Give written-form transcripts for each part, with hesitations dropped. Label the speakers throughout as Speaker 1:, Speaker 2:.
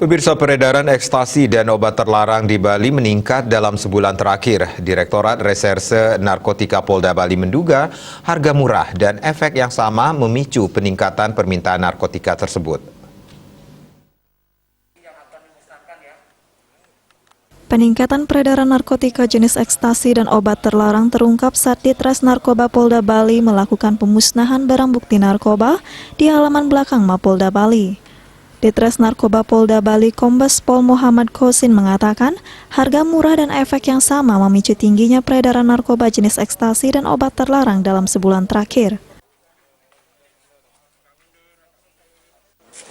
Speaker 1: Pemirsa, peredaran ekstasi dan obat terlarang di Bali meningkat dalam sebulan terakhir. Direktorat Reserse Narkotika Polda Bali menduga harga murah dan efek yang sama memicu peningkatan permintaan narkotika tersebut.
Speaker 2: Peningkatan peredaran narkotika jenis ekstasi dan obat terlarang terungkap saat Ditres Narkoba Polda Bali melakukan pemusnahan barang bukti narkoba di halaman belakang Mapolda Bali. Ditres Narkoba Polda Bali Kombes Pol Muhammad Kosin mengatakan harga murah dan efek yang sama memicu tingginya peredaran narkoba jenis ekstasi dan obat terlarang dalam sebulan terakhir.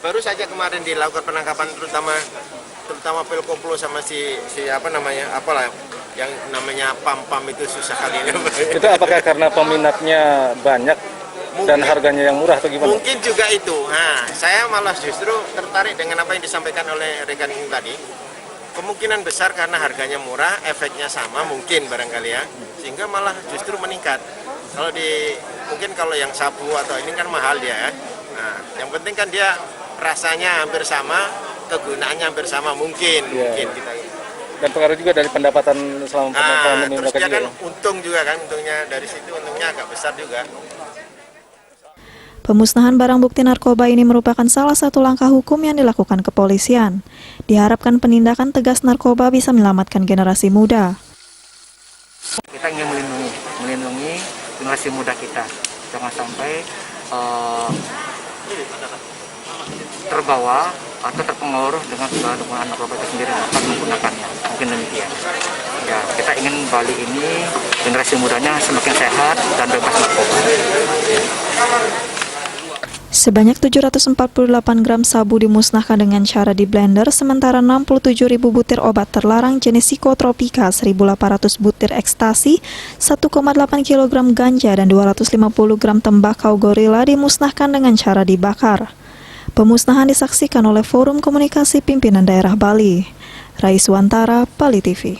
Speaker 3: Baru saja kemarin dilakukan penangkapan terutama Pelkoplo sama yang namanya pam-pam itu susah kali ini.
Speaker 4: Itu apakah karena peminatnya banyak dan harganya yang murah atau gimana?
Speaker 3: Mungkin juga itu. Nah, saya malah justru tertarik dengan apa yang disampaikan oleh rekan ini tadi. Kemungkinan besar karena harganya murah, efeknya sama mungkin barangkali ya, sehingga malah justru meningkat. Mungkin kalau yang sabu atau ini kan mahal dia ya. Nah, yang penting kan dia rasanya hampir sama, kegunaannya hampir sama mungkin kita.
Speaker 4: Dan pengaruh juga dari pendapatan selama pandemi
Speaker 3: terus dia kan
Speaker 4: ya?
Speaker 3: untungnya dari situ untungnya agak besar juga.
Speaker 2: Pemusnahan barang bukti narkoba ini merupakan salah satu langkah hukum yang dilakukan kepolisian. Diharapkan penindakan tegas narkoba bisa menyelamatkan generasi muda.
Speaker 5: Kita ingin melindungi generasi muda kita, jangan sampai terbawa atau terpengaruh dengan bahan narkoba itu sendiri dapat menggunakannya. Mungkin demikian. Ya, kita ingin Bali ini generasi mudanya semakin sehat dan bebas narkoba.
Speaker 2: Sebanyak 748 gram sabu dimusnahkan dengan cara di blender, sementara 67.000 butir obat terlarang jenis psikotropika, 1.800 butir ekstasi, 1,8 kg ganja, dan 250 gram tembakau gorila dimusnahkan dengan cara dibakar. Pemusnahan disaksikan oleh Forum Komunikasi Pimpinan Daerah Bali. Raiswantara, Bali TV.